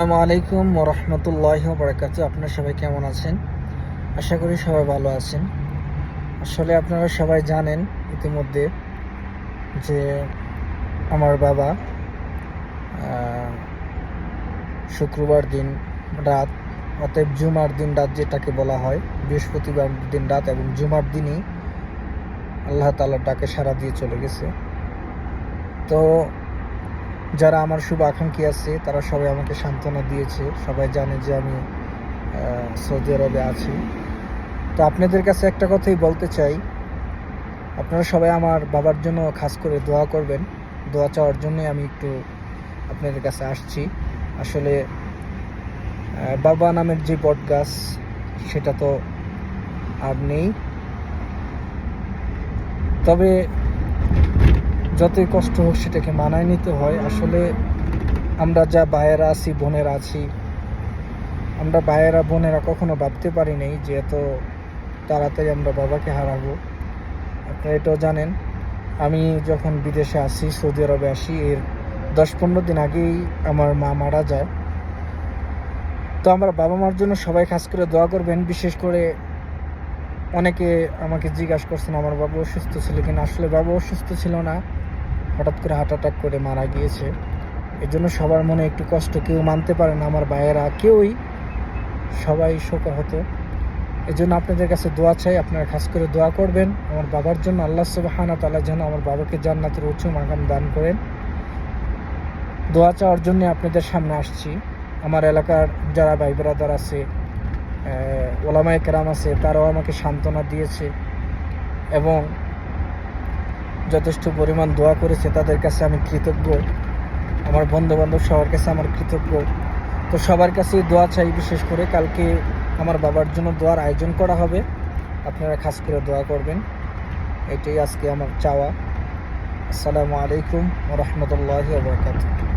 আসসালামু আলাইকুম ওরহমতুল্লাহি ওয়াবারাকাতুহু। আপনারা সবাই কেমন আছেন? আশা করি সবাই ভালো আছেন। আসলে আপনারা সবাই জানেন ইতিমধ্যে যে আমার বাবা শুক্রবার দিন রাত, অতএব জুমার দিন রাত যেটাকে বলা হয়, বৃহস্পতিবার দিন রাত এবং জুমার দিনই আল্লাহ তাআলার ডাকে সাড়া দিয়ে চলে গেছে। তো যারা আমার শুভ আকাঙ্ক্ষী আছে তারা সবাই আমাকে সান্ত্বনা দিয়েছে। সবাই জানে যে আমি সৌদি আরবে আছি। তো আপনাদের কাছে একটা কথাই বলতে চাই, আপনারা সবাই আমার বাবার জন্য খাস করে দোয়া করবেন। দোয়া চাওয়ার জন্যই আমি একটু আপনাদের কাছে আসছি। আসলে বাবা নামের যে বট গাছ সেটা তো আর নেই, তবে যতই কষ্ট হোক সেটাকে মানায় নিতে হয়। আসলে আমরা যা ভাইয়েরা আছি, বোনেরা আছি, আমরা ভাইয়েরা বোনেরা কখনো ভাবতে পারি নাই যে এত তাড়াতাড়ি আমরা বাবাকে হারাবো। আপনারা এটাও জানেন, আমি যখন বিদেশে আসি, সৌদি আরবে আসি, এর 10-15 দিন আগেই আমার মা মারা যায়। তো আমার বাবা মার জন্য সবাই খাস করে দোয়া করবেন। বিশেষ করে অনেকে আমাকে জিজ্ঞাসা করছেন আমার বাবা অসুস্থ ছিল কিনা। আসলে বাবা অসুস্থ ছিল না, হঠাৎ করে হার্ট অ্যাটাক করে মারা গিয়েছে। এর জন্য সবার মনে একটু কষ্ট, কেউ মানতে পারে না, আমার ভাইয়েরা কেউই, সবাই শোকাহত। এই জন্য আপনাদের কাছে দোয়া চাই, আপনারা খাস করে দোয়া করবেন আমার বাবার জন্য। আল্লাহ সুবহানাহু ওয়া তাআলা যেন আমার বাবাকে জান্নাতের উঁচু মাকাম দান করেন। দোয়া চাওয়ার জন্য আপনাদের সামনে আসছি। আমার এলাকার যারা ভাই ব্রাদার আছে, ওলামায়ে কেরাম আছে, তারাও আমাকে সান্ত্বনা দিয়েছে এবং যথেষ্ট পরিমাণ দোয়া করেছে। তাদের কাছে আমি কৃতজ্ঞ। আমার বন্ধুবান্ধব সবার কাছে আমার কৃতজ্ঞ। তো সবার কাছে দোয়া চাই। বিশেষ করে কালকে আমার বাবার জন্য দোয়ার আয়োজন করা হবে, আপনারা খাস করে দোয়া করবেন। এটাই আজকে আমার চাওয়া। আসসালামু আলাইকুম ওয়া রাহমাতুল্লাহি ওয়া বারাকাতুহু।